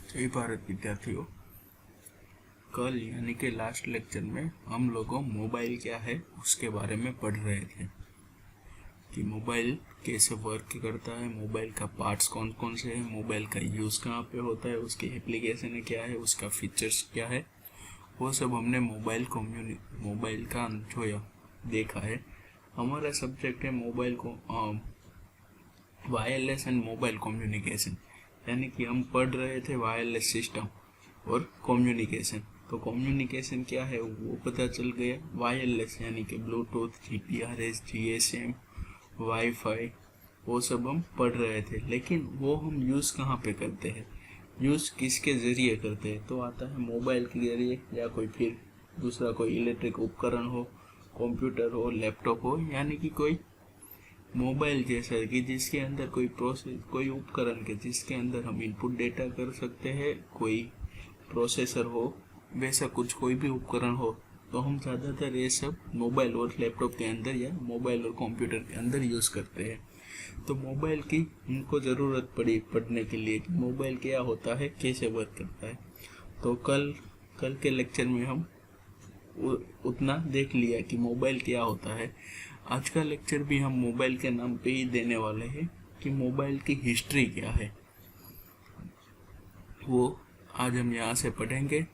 जय भारत विद्यार्थियों। कल यानी कि लास्ट लेक्चर में हम लोगों मोबाइल क्या है उसके बारे में पढ़ रहे थे कि मोबाइल कैसे वर्क करता है, मोबाइल का पार्ट्स कौन कौन से हैं, मोबाइल का यूज़ कहाँ पे होता है, उसकी एप्लीकेशन क्या है, उसका फीचर्स क्या है, वो सब हमने मोबाइल का जो देखा है। हमारा सब्जेक्ट है मोबाइल को वायरलेस एंड मोबाइल कम्युनिकेशन, यानी कि हम पढ़ रहे थे वायरलेस सिस्टम और कम्युनिकेशन। तो कम्युनिकेशन क्या है वो पता चल गया। वायरलेस यानी कि ब्लूटूथ, जीपीआरएस, जीएसएम, वाईफाई, वो सब हम पढ़ रहे थे। लेकिन वो हम यूज़ कहाँ पे करते हैं, यूज़ किसके ज़रिए करते हैं, तो आता है मोबाइल के ज़रिए या कोई फिर दूसरा कोई इलेक्ट्रिक उपकरण हो, कंप्यूटर हो, लैपटॉप हो, यानी कि कोई मोबाइल जैसा कि जिसके अंदर कोई उपकरण के जिसके अंदर हम इनपुट डेटा कर सकते हैं, कोई प्रोसेसर हो, वैसा कुछ कोई भी उपकरण हो, तो हम ज़्यादातर ये सब मोबाइल और लैपटॉप के अंदर या मोबाइल और कंप्यूटर के अंदर यूज़ करते हैं। तो मोबाइल की हमको ज़रूरत पड़ी पढ़ने के लिए कि मोबाइल क्या होता है, कैसे वर्क करता है। तो कल के लेक्चर में हम उतना देख लिया कि मोबाइल क्या होता है। आज का लेक्चर भी हम मोबाइल के नाम पे ही देने वाले हैं कि मोबाइल की हिस्ट्री क्या है, वो आज हम यहाँ से पढ़ेंगे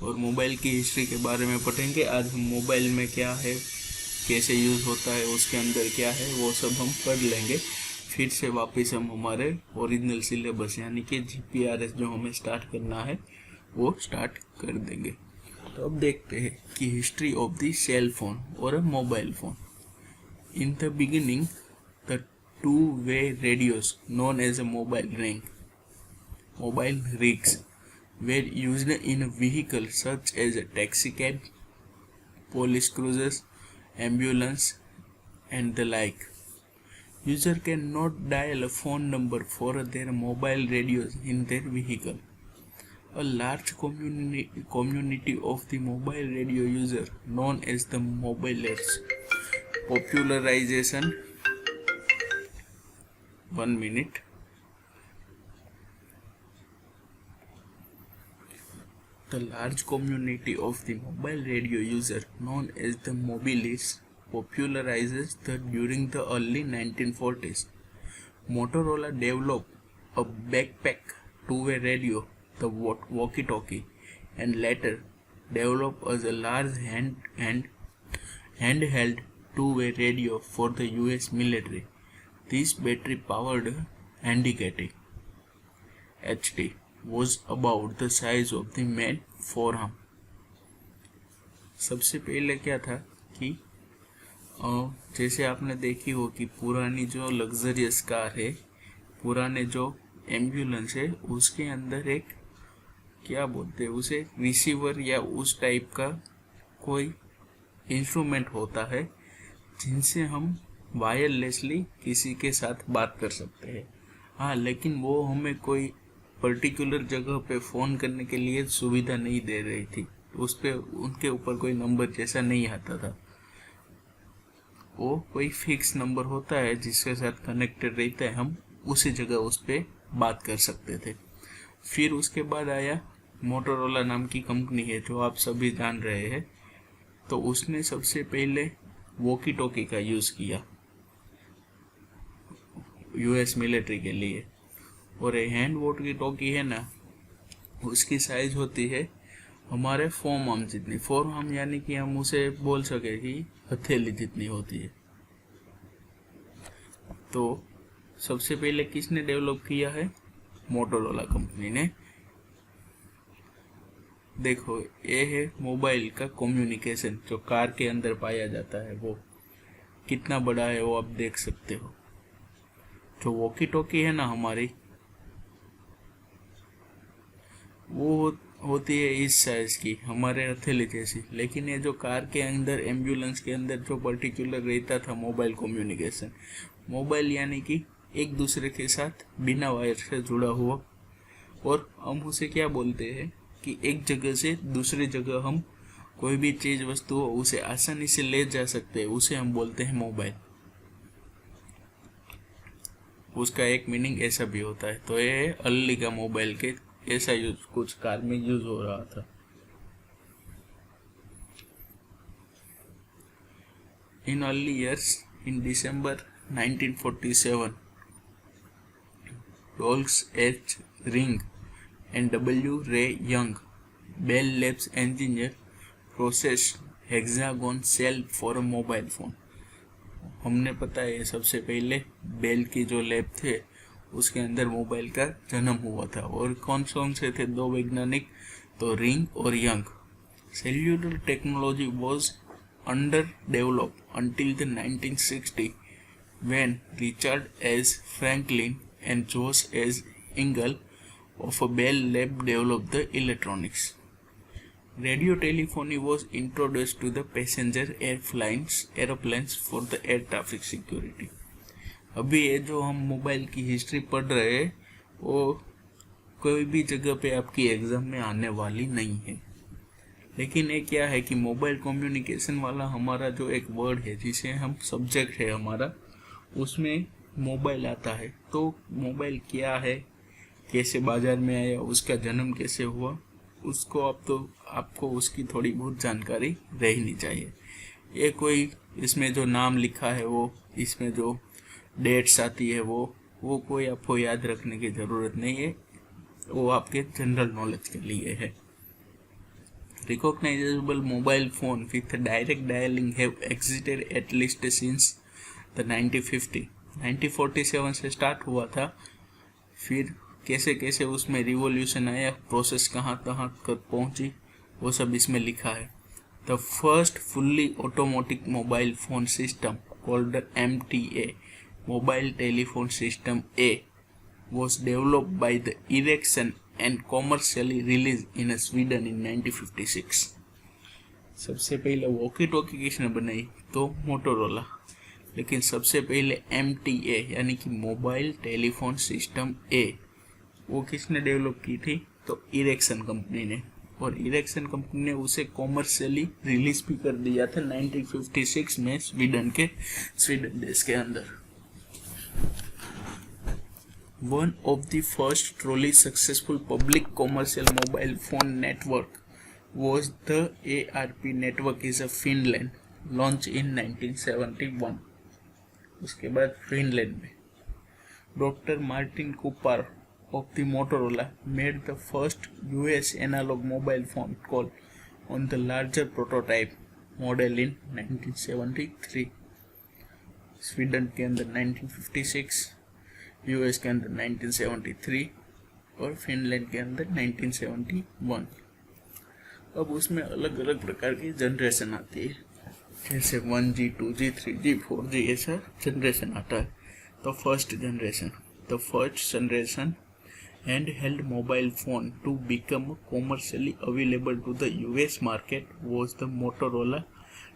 और मोबाइल की हिस्ट्री के बारे में पढ़ेंगे। आज हम मोबाइल में क्या है, कैसे यूज़ होता है, उसके अंदर क्या है, वो सब हम पढ़ लेंगे। फिर से वापस हम हमारे ओरिजिनल सिलेबस यानी कि जीपीआरएस जो हमें स्टार्ट करना है वो स्टार्ट कर देंगे। तो अब देखते हैं कि history of the cell phone और a mobile phone. In the beginning, the two-way radios known as a mobile rigs were used in a vehicle such as a taxicab, police cruisers, ambulance, and the like. User cannot dial a phone number for their mobile radios in their vehicle. A large community of the mobile radio user known as the mobilers popularization The large community of the mobile radio user known as the mobilists popularizes during the early 1940s. Motorola developed a backpack two-way radio, the walkie-talkie, and later developed as a large handheld two-way radio for the US military. This battery-powered Handicati HT was about the size of the man forearm. सबसे पहले क्या था कि जैसे आपने देखी हो कि पुरानी जो लग्जरियस कार है, पुराने जो एम्बुलेंस है, उसके अंदर एक क्या बोलते हैं उसे, रिसीवर या उस टाइप का कोई इंस्ट्रूमेंट होता है जिनसे हम वायरलेसली किसी के साथ बात कर सकते हैं। हाँ, लेकिन वो हमें कोई पर्टिकुलर जगह पे फ़ोन करने के लिए सुविधा नहीं दे रही थी। उस पर उनके ऊपर कोई नंबर जैसा नहीं आता था, वो कोई फिक्स नंबर होता है जिसके साथ कनेक्टेड रहता है, हम उसी जगह उस पर बात कर सकते थे। फिर उसके बाद आया मोटोरोला नाम की कंपनी है जो आप सभी जान रहे हैं। तो उसने सबसे पहले वॉकी टॉकी का यूज़ किया यूएस मिलिट्री के लिए। और ये हैंड वॉकी टॉकी है ना, उसकी साइज होती है हमारे फोरआर्म जितनी, फोरआर्म यानी कि हम उसे बोल सके कि हथेली जितनी होती है। तो सबसे पहले किसने डेवलप किया है, मोटोरोला कंपनी ने। देखो ये है मोबाइल का कम्युनिकेशन जो कार के अंदर पाया जाता है, वो कितना बड़ा है वो आप देख सकते हो। जो वॉकी टॉकी है ना हमारी, वो होती है इस साइज की, हमारे हथेली जैसी। लेकिन ये जो कार के अंदर एम्बुलेंस के अंदर जो पर्टिकुलर रहता था मोबाइल कम्युनिकेशन, मोबाइल यानी कि एक दूसरे के साथ बिना वायर से जुड़ा हुआ, और हम उसे क्या बोलते हैं कि एक जगह से दूसरी जगह हम कोई भी चीज़ वस्तु हो उसे आसानी से ले जा सकते हैं, उसे हम बोलते हैं मोबाइल। उसका एक मीनिंग ऐसा भी होता है। तो ये है अर्ली का मोबाइल के ऐसा यूज कुछ कार में यूज हो रहा था। In early years, in December 1947, Rolls H. Ring and W. Ray Young, Bell Labs engineer, processed hexagon cell for a mobile phone। हमने पता है सबसे पहले बेल की जो लैब थे उसके अंदर मोबाइल का जन्म हुआ था। और कौन से थे दो वैज्ञानिक, तो रिंग और young. Cellular technology was under develop until the 1960 when Richard S. Franklin and George S. Engel of a Bell Lab developed the electronics. Radio telephony was introduced to the passenger airplanes for the air traffic security. अभी ये जो हम mobile की history पढ़ रहे हैं वो कोई भी जगह पे आपकी एग्जाम में आने वाली नहीं है। लेकिन ये क्या है कि मोबाइल कम्युनिकेशन वाला हमारा जो एक वर्ड है जिसे हम सब्जेक्ट है हमारा, उसमें मोबाइल आता है। तो मोबाइल क्या है, कैसे बाजार में आया, उसका जन्म कैसे हुआ, उसको आपको उसकी थोड़ी बहुत जानकारी रहनी चाहिए। ये कोई इसमें जो नाम लिखा है वो, इसमें जो डेट्स आती है वो कोई आपको याद रखने की ज़रूरत नहीं है, वो आपके जनरल नॉलेज के लिए है। Recognizable mobile phone with direct dialing have existed at least since the 1950। 1947 से स्टार्ट हुआ था, फिर कैसे कैसे उसमें रिवॉल्यूशन आया, प्रोसेस कहाँ तक पहुँची, वो सब इसमें लिखा है। The first fully automatic mobile phone system called MTA, mobile telephone system A, was developed by the Ericsson and commercially released in Sweden in 1956। सबसे पहले वॉकी टॉकी किसने बनाई, तो मोटोरोला। लेकिन सबसे पहले MTA यानी कि मोबाइल टेलीफोन सिस्टम A वो किसने डेवलप की थी, तो इरेक्सन कंपनी ने। और इरेक्सन कंपनी ने उसे कॉमर्शियली रिलीज भी कर दिया था 1956 में स्वीडन देश के अंदर। One of the first truly successful public commercial mobile phone network was the ARP network in Finland, launched in 1971। उसके बाद फिनलैंड में doctor Martin Cooper of the Motorola made the first US analog mobile phone call on the larger prototype model in 1973। Sweden के अंदर 1956, US के अंदर 1973 और Finland के अंदर 1971। अब उसमें अलग अलग प्रकार की जनरेशन आती है, जैसे 1G 2G 3G 4G ऐसा जनरेशन आता है। तो first generation handheld mobile phone to become commercially available to the US market was the Motorola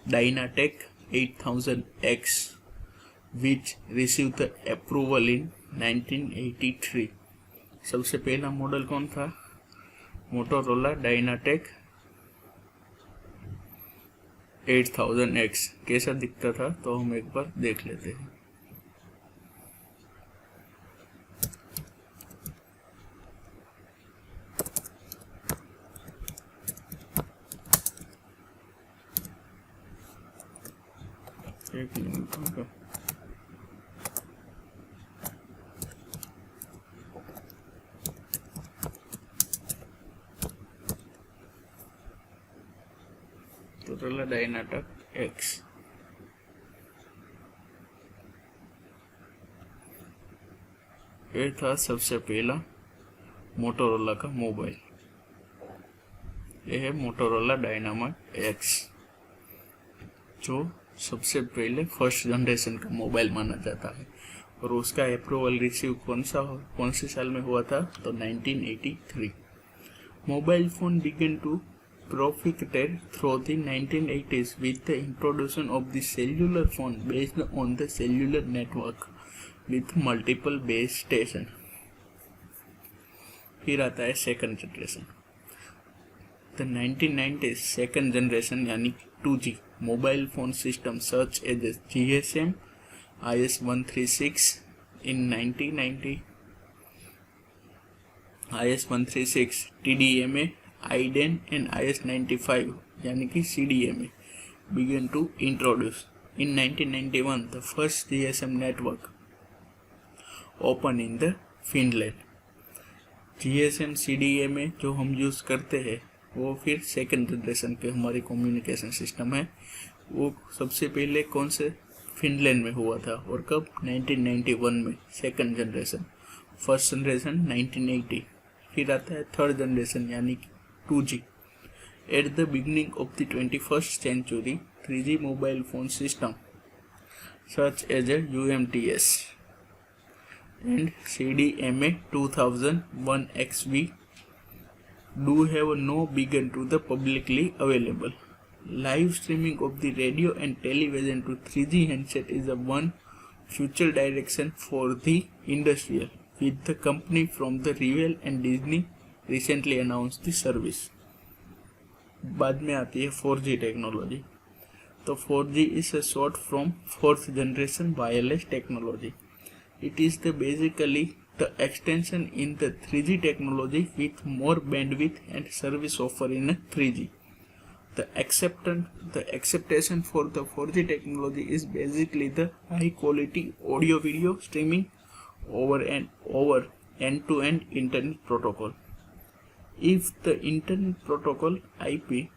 Dynatec 8000X, which received the approval in 1983। सबसे पहला मॉडल कौन था, मोटोरोला डायनाटेक 8000X। कैसा दिखता था तो हम एक बार देख लेते हैं। एक मिनट, मोटोरोला डायनाटेक X। ये था सबसे पहला मोटोरोला का मोबाइल। यह है मोटोरोला डायनाटेक X, जो सबसे पहले फर्स्ट जनरेशन का मोबाइल माना जाता है। और उसका अप्रूवल रिसीव कौन से साल में हुआ था, तो 1983। Mobile phone began to propagated through the 1980s with the introduction of the cellular phone based on the cellular network with multiple base station। फिर आता है second generation. The 1990s second generation यानी 2G mobile phone system such as GSM IS-136 in 1990, IS-136, TDMA, IDEN and IS-95 यानी कि CDMA began to introduce. In 1991, the first GSM network opened in the Finland. GSM CDMA जो हम use करते हैं वो फिर second generation के हमारे कम्युनिकेशन सिस्टम है, वो सबसे पहले कौन से फिनलैंड में हुआ था और कब 1991 में सेकंड जनरेशन, फर्स्ट जनरेशन 1980, फिर आता है थर्ड जनरेशन यानी कि 2G. At the beginning of the 21st century 3G mobile phone system such as a UMTS and CDMA 2001XV do have no begun to the publicly available. Live streaming of the radio and television to 3G handset is a one future direction for the industrial, with the company from the Revell and Disney recently announced the service. बाद में आती है 4G technology. तो 4G is a short from fourth generation wireless technology. It is the basically the extension in the 3G technology with more bandwidth and service offer in a 3G. The acceptation for the 4G technology is basically the high quality audio video streaming over end-to-end internet protocol. If the internet protocol IP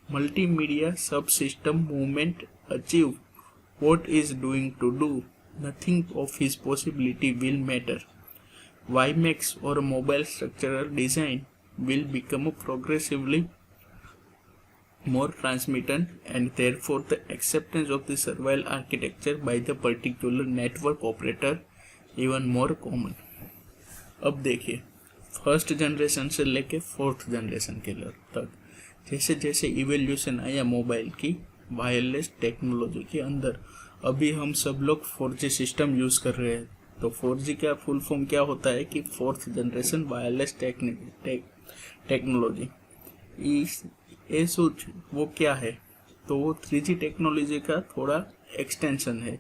multimedia subsystem movement achieve what is doing to do, nothing of his possibility will matter. WiMAX or mobile structural design will become progressively more transmitted and therefore the acceptance of the servile architecture by the particular network operator even more common. अब देखिए first generation से लेके fourth generation के तक जैसे जैसे evolution आया mobile की वायरलेस टेक्नोलॉजी के अंदर, अभी हम सब लोग 4G सिस्टम यूज़ कर रहे हैं. तो 4G का फुल फॉर्म क्या होता है कि फोर्थ जनरेशन वायरलेस टेक्नोलॉजी. ये सोच वो क्या है, तो वो 3G टेक्नोलॉजी का थोड़ा एक्सटेंशन है.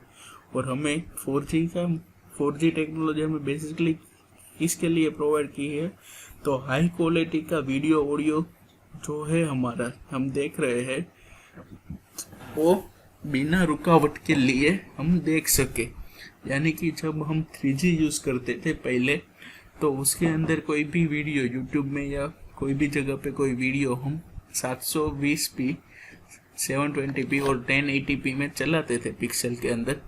और हमें 4G टेक्नोलॉजी हमें बेसिकली इसके लिए प्रोवाइड की है, तो हाई क्वालिटी का वीडियो ऑडियो जो है हमारा हम देख रहे हैं वो बिना रुकावट के लिए हम देख सके. यानी कि जब हम 3G यूज़ करते थे पहले, तो उसके अंदर कोई भी वीडियो यूट्यूब में या कोई भी जगह पे कोई वीडियो हम 720p 720p और 1080p में चलाते थे पिक्सल के अंदर,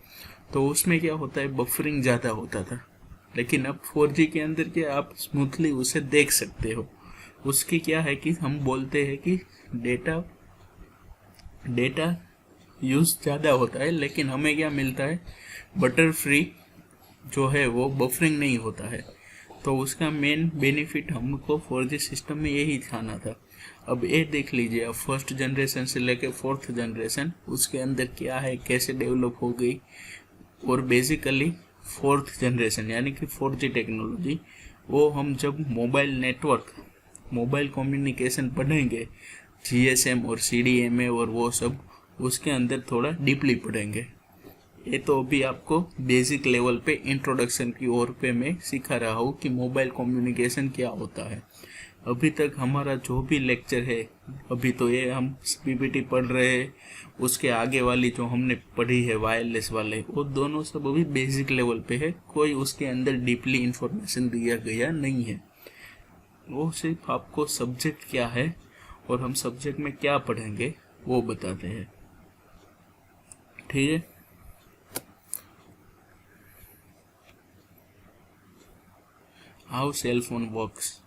तो उसमें क्या होता है बफरिंग ज़्यादा होता था. लेकिन अब 4G के अंदर क्या आप स्मूथली उसे देख सकते हो. उसकी क्या है कि हम बोलते हैं कि डेटा यूज़ ज़्यादा होता है, लेकिन हमें क्या मिलता है बटर फ्री जो है वो बफरिंग नहीं होता है. तो उसका मेन बेनिफिट हमको 4G सिस्टम में यही खाना था. अब ये देख लीजिए, अब फर्स्ट जनरेशन से लेकर फोर्थ जनरेशन उसके अंदर क्या है, कैसे डेवलप हो गई. और बेसिकली फोर्थ जनरेशन यानी कि 4G टेक्नोलॉजी वो हम जब मोबाइल कम्युनिकेशन पढ़ेंगे GSM और CDMA और वो सब, उसके अंदर थोड़ा डीपली पढ़ेंगे. ये तो अभी आपको बेसिक लेवल पे इंट्रोडक्शन की ओर पे मैं सिखा रहा हूँ कि मोबाइल कम्युनिकेशन क्या होता है. अभी तक हमारा जो भी लेक्चर है, अभी तो ये हम PPT पढ़ रहे हैं, उसके आगे वाली जो हमने पढ़ी है वायरलेस वाले, वो दोनों सब अभी बेसिक लेवल पे है. कोई उसके अंदर डीपली इंफॉर्मेशन दिया गया नहीं है. वो सिर्फ आपको सब्जेक्ट क्या है और हम सब्जेक्ट में क्या पढ़ेंगे वो बताते हैं. ठीक है. हाउ सेल फोन वर्क्स,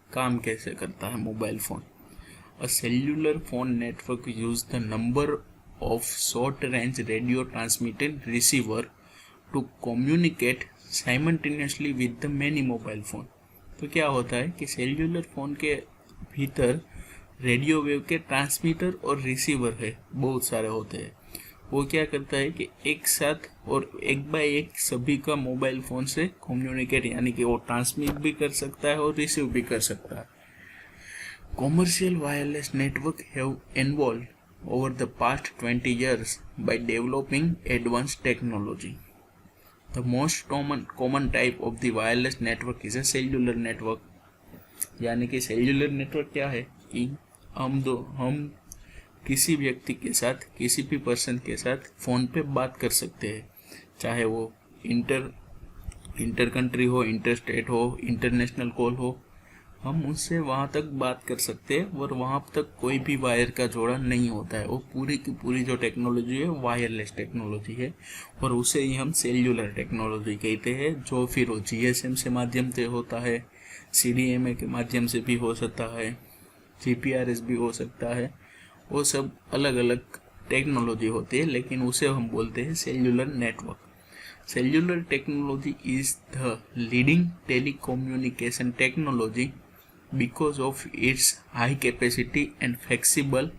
काम कैसे करता है mobile phone. A cellular phone network use the number of short-range radio transmitted receiver to communicate simultaneously with the many mobile phone. तो क्या होता है कि सेल्यूलर फोन के भीतर रेडियो वेव के ट्रांसमीटर और रिसीवर है, बहुत सारे होते हैं. वो क्या करता है कि एक साथ और एक बाय एक सभी का मोबाइल फ़ोन से कम्युनिकेट, यानी कि वो ट्रांसमिट भी कर सकता है और रिसीव भी कर सकता है. Commercial wireless network have involve over the past 20 years by developing advanced technology. The most common type of the wireless network is a cellular network यानी कि सेल्युलर नेटवर्क क्या है कि हम किसी व्यक्ति के साथ, किसी भी पर्सन के साथ फ़ोन पे बात कर सकते हैं, चाहे वो इंटर कंट्री हो, इंटर स्टेट हो, इंटरनेशनल कॉल हो, हम उससे वहाँ तक बात कर सकते हैं और वहाँ तक कोई भी वायर का जोड़ा नहीं होता है। वो पूरी की पूरी जो टेक्नोलॉजी है वायरलेस टेक्नोलॉजी है और उसे ही हम सेल्युलर टेक्नोलॉजी कहते हैं, जो फिर वो GSM से माध्यम से होता है, CDMA के माध्यम से भी हो सकता है, GPRS भी हो सकता है। वो सब अलग अलग टेक्नोलॉजी होती है, लेकिन उसे हम बोलते हैं cellular network. Cellular technology is the leading telecommunication technology because of its high capacity and flexible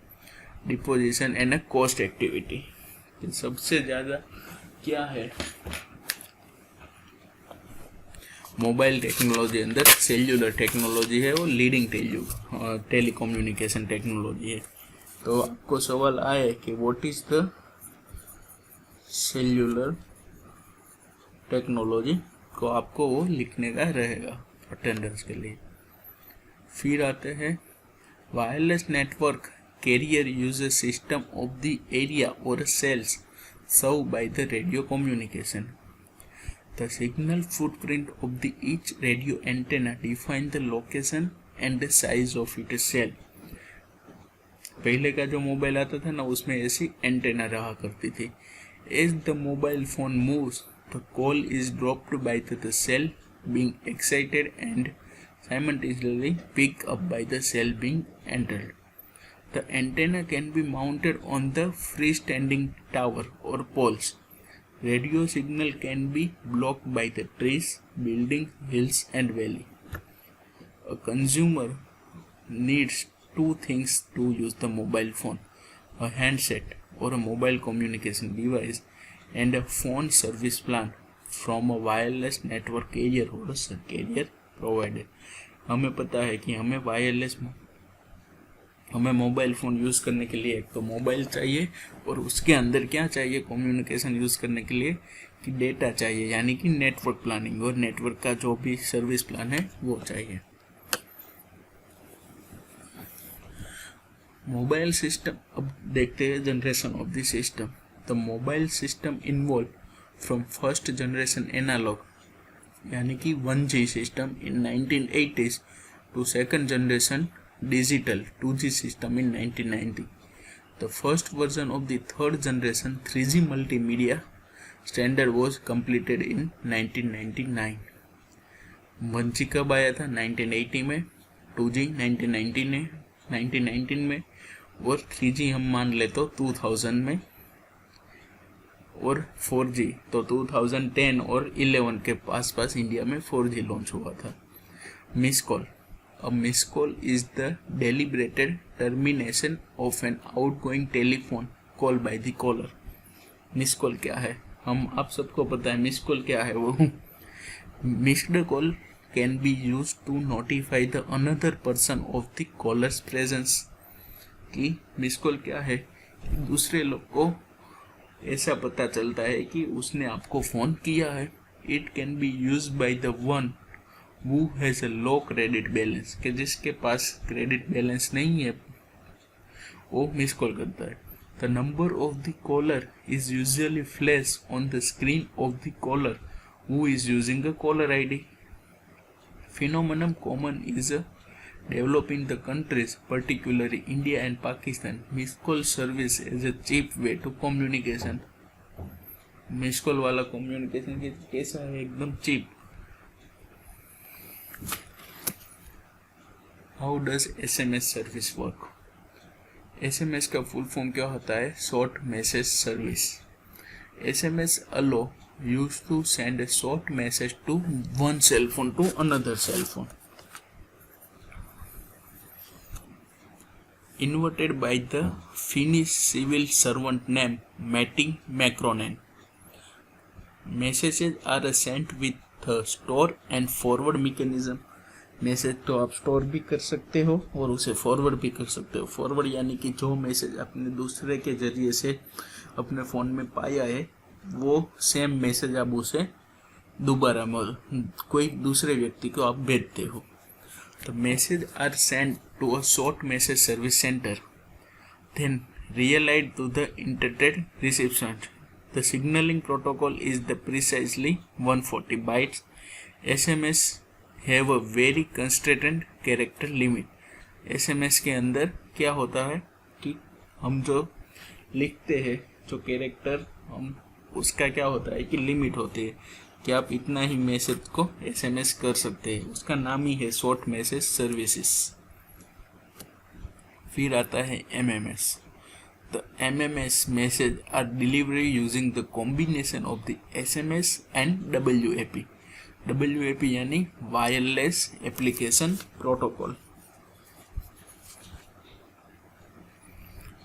disposition and a cost activity। सबसे ज़्यादा क्या है मोबाइल टेक्नोलॉजी अंदर सेल्युलर टेक्नोलॉजी है, वो लीडिंग टेलीकम्युनिकेशन टेक्नोलॉजी है। तो आपको सवाल आए कि what is the cellular technology, को आपको वो लिखने का रहेगा अटेंडेंस के लिए। फिर आते हैं wireless network carrier uses system of the area और cells serve by the radio communication. The signal footprint of the each radio antenna define the location and the size of it cell. पहले का जो mobile आता था ना, उसमें ऐसी antenna रहा करती थी। As the mobile phone moves, the call is dropped by the cell being excited and simultaneously picked up by the cell being entered. The antenna can be mounted on the freestanding tower or poles. Radio signal can be blocked by the trees, buildings, hills and valley. A consumer needs two things to use the mobile phone: a handset or a mobile communication device and a phone service plan from a wireless network carrier or a carrier provider। हमें पता है कि हमें mobile phone use करने के लिए एक तो मोबाइल चाहिए और उसके अंदर क्या चाहिए कम्युनिकेशन यूज़ करने के लिए कि डेटा चाहिए, यानी कि नेटवर्क प्लानिंग, और नेटवर्क का जो भी सर्विस प्लान है वो चाहिए। मोबाइल सिस्टम, अब देखते हैं generation of the system. The mobile system evolved from first generation analog यानी कि 1G system in 1980s to second generation digital 2G system in 1990. The first version of the third generation 3G multimedia standard was completed in 1999. 1G कब आया था? 1980 में, 2G 1919 में और 3G हम मान ले तो 2000 में, और 4G तो 2010 और 11 के पास इंडिया में 4G लॉन्च हुआ था। मिस कॉल, अब miss call is the deliberated termination of an outgoing telephone call by the caller. Miss call क्या है? आप सबको पता है मिस कॉल क्या है। वो missed call can be use to notify the another person of the caller's presence. कि मिस कॉल क्या है? दूसरे लोग को ऐसा पता चलता है कि उसने आपको फ़ोन किया है। It can be use by the one who has a low credit balance, कि जिसके पास क्रेडिट बैलेंस नहीं है वो मिस कॉल करता है। The number of the caller is usually flash on the screen of the caller who is using a caller ID। Phenomenon common is developed in the countries, particularly India and Pakistan. Missed call service is a cheap way to communication. Miss call वाला communication कैसा है? एकदम cheap. How does SMS service work? SMS का full form क्या होता है? Short message service. SMS allow used to send a short message to one cell phone to another cell phone. Invented by the Finnish civil servant named Matti Makronen. Messages are sent with a store and forward mechanism. Message तो आप store भी कर सकते हो और उसे forward भी कर सकते हो। फॉरवर्ड यानी कि जो मैसेज आपने दूसरे के जरिए से अपने फ़ोन में पाया है वो सेम मैसेज आप उसे दोबारा कोई दूसरे व्यक्ति को आप भेजते हो। The messages are sent to a short message service center, then relayed to the intended recipient. The signaling protocol is the precisely 140 bytes. SMS have a very constrained character limit. SMS के अंदर क्या होता है कि हम जो लिखते हैं, जो कैरेक्टर हम उसका क्या होता है कि लिमिट होती है कि आप इतना ही मैसेज को SMS कर सकते हैं. उसका नाम ही है शॉर्ट मैसेज सर्विसेज. फिर आता है MMS. The MMS message are delivered using the combination of the SMS and WAP. WAP यानी Wireless Application Protocol.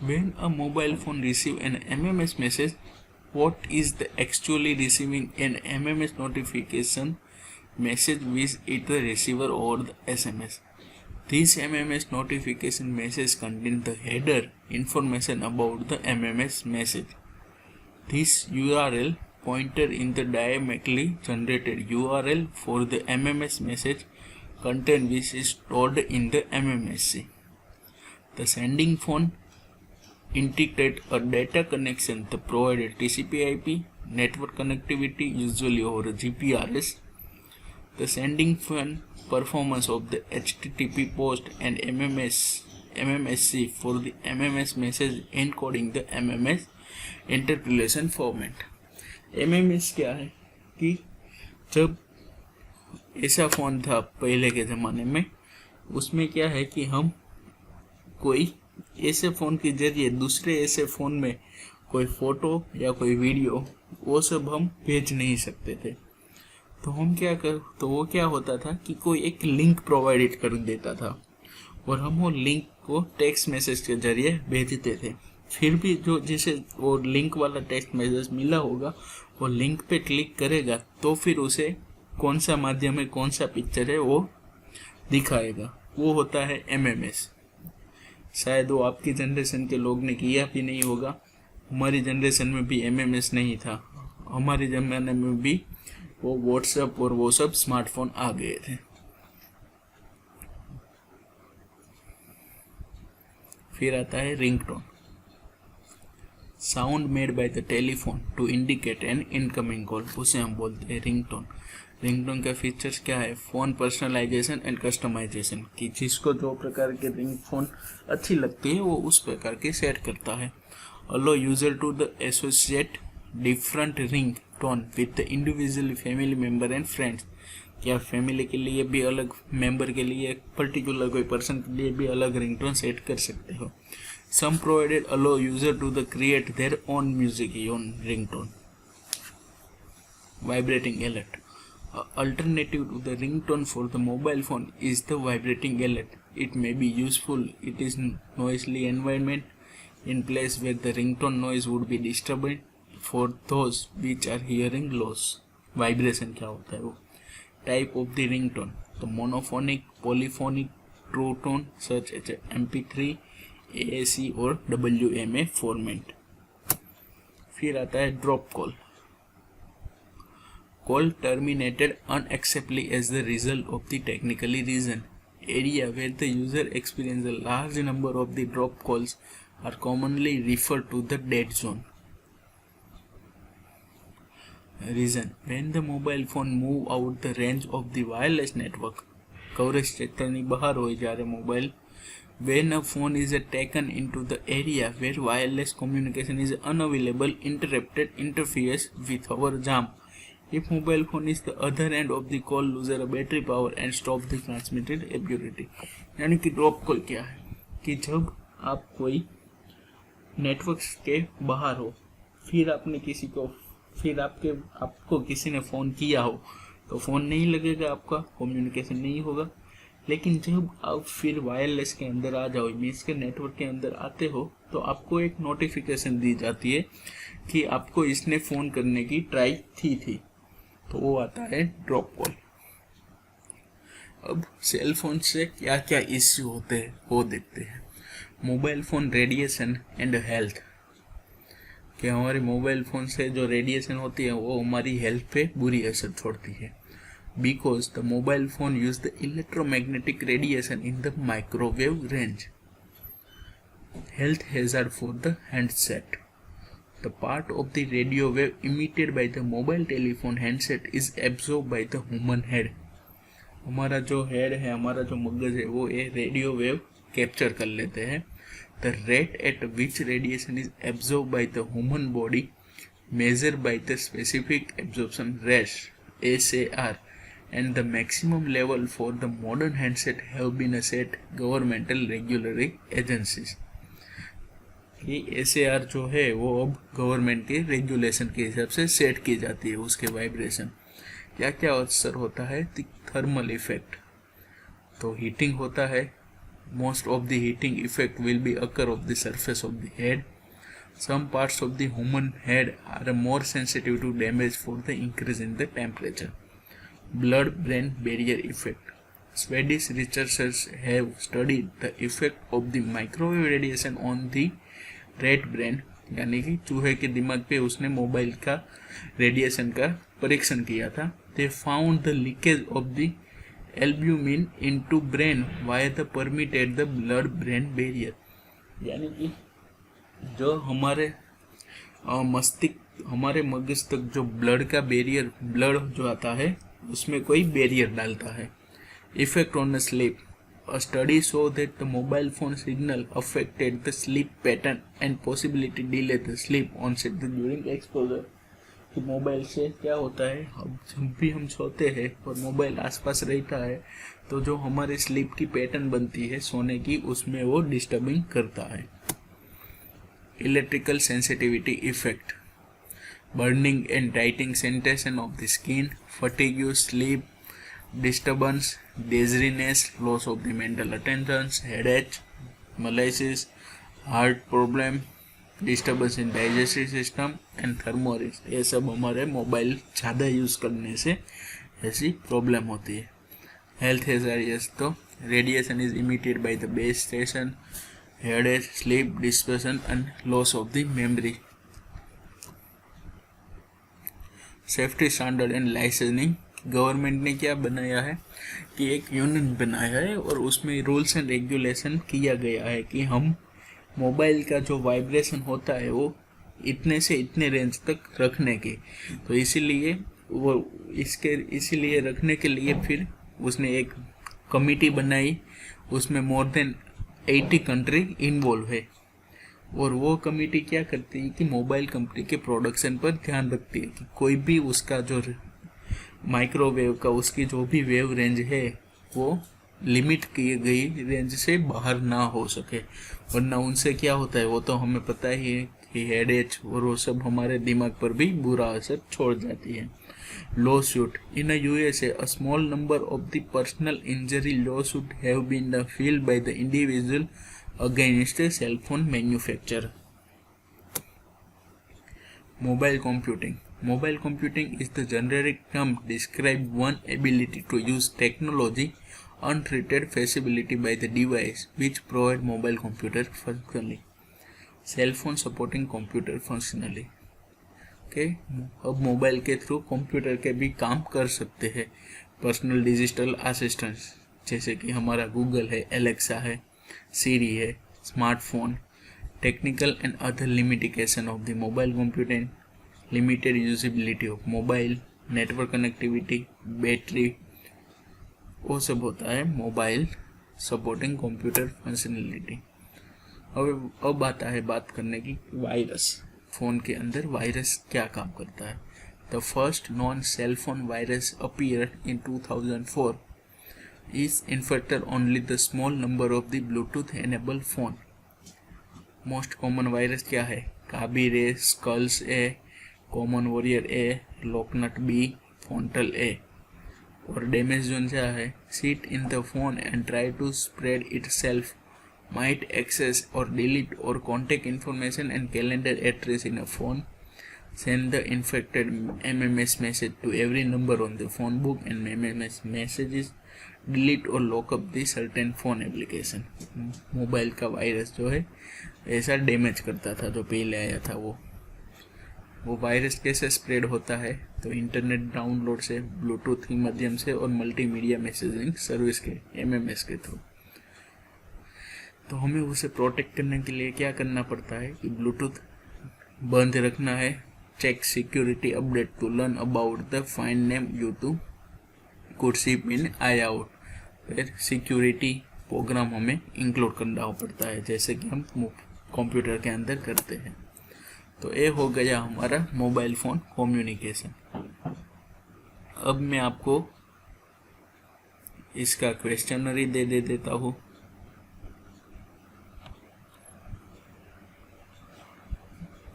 When a mobile phone receives an MMS message, what is the actually receiving an MMS notification message with it the receiver or the SMS. These MMS notification messages contain the header information about the MMS message. This URL pointer in the dynamically generated URL for the MMS message content which is stored in the MMSC. The sending phone integrate a data connection to provide TCP/IP network connectivity, usually over GPRS. The sending phone performance of the HTTP post and MMSC for the MMS message encoding the MMS interpolation format. MMS क्या है कि जब ऐसा phone था पहले के ज़माने में, उसमें क्या है कि हम कोई ऐसे फ़ोन के जरिए दूसरे ऐसे फ़ोन में कोई फ़ोटो या कोई वीडियो वो सब हम भेज नहीं सकते थे. तो वो क्या होता था कि कोई एक लिंक प्रोवाइड कर देता था और हम वो लिंक को टेक्स्ट मैसेज के जरिए भेजते थे. फिर भी जो जिसे वो लिंक वाला टेक्स्ट मैसेज मिला होगा वो लिंक पे क्लिक करेगा तो फिर उसे कौन सा माध्यम है, कौन सा पिक्चर है वो दिखाएगा. वो होता है MMS. शायद वो आपकी जनरेशन के लोग ने किया भी नहीं होगा. हमारी जनरेशन में भी MMS नहीं था. हमारे ज़माने में भी वो व्हाट्सएप और वो सब स्मार्टफोन आ गए थे. फिर आता है ringtone. Sound made by the telephone to indicate an incoming call, उसे हम बोलते हैं रिंगटोन. रिंगटोन का फीचर्स क्या है? फ़ोन पर्सनलाइजेशन एंड कस्टमाइजेशन, कि जिसको जो प्रकार के रिंग फोन अच्छी लगती है वो उस प्रकार के सेट करता है. Allow user to the associate different ring tone with the individual family member and friends. क्या फैमिली के लिए भी अलग, मेंबर के लिए, पर्टिकुलर कोई पर्सन के लिए भी अलग रिंगटोन सेट कर सकते हो. Some provided allow user to the create their own music on ringtone. Vibrating alert. Alternative to the ringtone for the mobile phone is the vibrating alert. It may be useful. It is noisy environment in place where the ringtone noise would be disturbing for those which are hearing loss. Vibration क्या होता है वो? Type of the ringtone. The monophonic, polyphonic, true tone such as MP3, AAC और WMA format. फिर आता है drop call. Call terminated unacceptably as the result of the technical reason. Area where the user experiences a large number of the drop calls are commonly referred to the dead zone. Reason: when the mobile phone move out the range of the wireless network, coverage क्षेत्रनी बाहर हो जा रहे mobile. When a phone is taken into the area where wireless communication is unavailable, interrupted, interferes with our jam. If mobile phone is the other end of the call, loses a battery power and stop the transmitted ability. यानी कि drop call क्या है कि जब आप कोई network के बाहर हो, फिर आपने किसी को, फिर आपको किसी ने फ़ोन किया हो तो फ़ोन नहीं लगेगा, आपका कम्युनिकेशन नहीं होगा. लेकिन जब आप फिर वायरलेस के अंदर आ जाओ, मीन्स के नेटवर्क के अंदर आते हो, तो आपको एक नोटिफिकेशन दी जाती है कि आपको इसने फ़ोन करने की ट्राई थी. तो वो आता है ड्रॉप कॉल. अब सेल फोन से क्या क्या इश्यू होते हैं वो देखते हैं. Mobile phone radiation and health, कि हमारे मोबाइल फ़ोन से जो रेडिएशन होती है वो हमारी हेल्थ पे बुरी असर छोड़ती है. because the mobile phone use the electromagnetic radiation in the microwave range. Health hazard for the handset. The part of the radio wave emitted by the mobile telephone handset is absorbed by the human head. हमारा जो head है, हमारा जो मगज है, वो ये radio wave capture कर लेते हैं. The rate at which radiation is absorbed by the human body measured by the specific absorption rate (SAR) and the maximum level for the modern handset have been set governmental regulatory agencies. ये SAR जो है वो अब government के regulation के हिसाब से set की जाती है. उसके वाइब्रेशन क्या क्या असर होता है? थर्मल इफेक्ट, तो हीटिंग होता है. Most of the heating effect will be occur of the surface of the head. Some parts of the human head are more sensitive to damage for the increase in the temperature. Blood-brain barrier effect. Swedish researchers have studied the effect of the microwave radiation on the rat brain, यानी कि चूहे के दिमाग पे उसने mobile का radiation का परीक्षण किया था. They found the leakage of the albumin into brain via the permeated the blood brain barrier. यानी कि जो हमारे मस्तिष्क, हमारे मगज तक जो ब्लड का बैरियर, ब्लड जो आता है उसमें कोई बैरियर डालता है. Effect on the sleep. A study showed that the mobile phone signal affected the sleep pattern and possibility delay the sleep onset during exposure. कि मोबाइल से क्या होता है, अब जब भी हम सोते हैं और मोबाइल आसपास रहता है तो जो हमारे स्लीप की पैटर्न बनती है सोने की, उसमें वो डिस्टर्बिंग करता है. Electrical sensitivity effect. Burning and tightening sensation of the skin, fatigue, sleep disturbance, dizziness, loss of the mental attention, headache, malaise, heart problem, disturbance in digestive system and tremors. ये सब हमारे मोबाइल ज़्यादा use करने से ऐसी problem होती है. Health hazards. तो radiation is emitted by the base station, headache, sleep dispersion and loss of the memory. Safety standard and licensing. Government ने क्या बनाया है कि एक यूनियन बनाया है और उसमें रूल्स एंड रेगुलेशन किया गया है कि हम मोबाइल का जो वाइब्रेशन होता है वो इतने से इतने रेंज तक रखने के. तो इसीलिए रखने के लिए फिर उसने एक कमिटी बनाई. उसमें मोर देन 80 कंट्री इन्वॉल्व है और वो कमिटी क्या करती है कि मोबाइल कंपनी के प्रोडक्शन पर ध्यान रखती है कि कोई भी उसका जो माइक्रोवेव का उसकी जो भी वेव रेंज है वो लिमिट की गई रेंज से बाहर ना हो सके, वरना उनसे क्या होता है वो तो हमें पता ही है कि हेडेक और वो सब हमारे दिमाग पर भी बुरा असर छोड़ जाती है. Law suit. In USA a small number of the personal injury lawsuit have been filed by the individual against a cell phone manufacturer. Mobile computing. Mobile computing is the generic term describe one ability to use technology untreated feasibility by the device which provide mobile computer functionally. Cell phone supporting computer functionally. Okay, अब mobile के through computer के भी काम कर सकते हैं. Personal digital assistants जैसे कि हमारा गूगल है, एलेक्सा है, सीरी है, smartphone. Technical and other limitation of the mobile computing. Limited usability of mobile, network connectivity, battery, वो सब होता है मोबाइल सपोर्टिंग कंप्यूटर फंक्शनलिटी. अब आता है बात करने की वायरस. फ़ोन के अंदर वायरस क्या काम करता है. The first known cell phone virus appeared in 2004 is infected only the small number of the Bluetooth enable phone. Most common virus क्या है? Cabir A, Skulls A, CommWarrior A, Locknut B, Fontal A. और damage zone क्या है? Sit in the phone and try to spread itself, might access or delete or contact information and calendar address in a phone, send the infected MMS message to every number on the phone book and MMS messages, delete or lock up the certain phone application. Mobile का virus जो है ऐसा damage करता था जो पहले आया था वो. वो वायरस कैसे स्प्रेड होता है, तो इंटरनेट डाउनलोड से, ब्लूटूथ के माध्यम से और मल्टीमीडिया मैसेजिंग सर्विस के MMS के थ्रू। तो हमें उसे प्रोटेक्ट करने के लिए क्या करना पड़ता है कि ब्लूटूथ बंद रखना है, check security update to learn about the fine name you to could sip in I out. फिर सिक्योरिटी प्रोग्राम हमें इंक्लूड करना पड़ता है, जैसे कि हम कंप्यूटर के अंदर करते हैं। तो ये हो गया हमारा मोबाइल फ़ोन कम्युनिकेशन। अब मैं आपको इसका क्वेश्चनरी दे देता हूँ।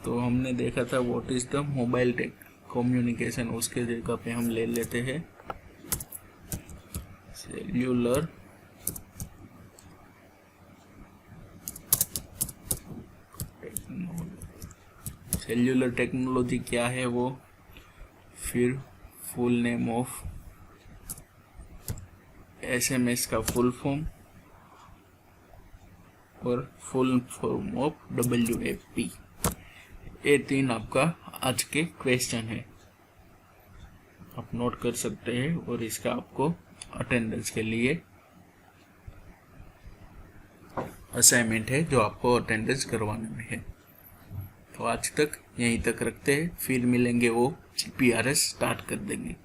तो हमने देखा था what is the mobile tech communication, उसके जगह पे हम ले लेते हैं सेल्यूलर टेक्नोलॉजी क्या है वो, फिर फुल नेम ऑफ SMS का फुल फॉर्म और फुल फॉर्म ऑफ WFP। ये 3 आपका आज के क्वेश्चन है, आप नोट कर सकते हैं और इसका आपको अटेंडेंस के लिए असाइनमेंट है जो आपको अटेंडेंस करवाने में है। तो आज तक यहीं तक रखते हैं, फिर मिलेंगे वो GPRS स्टार्ट कर देंगे।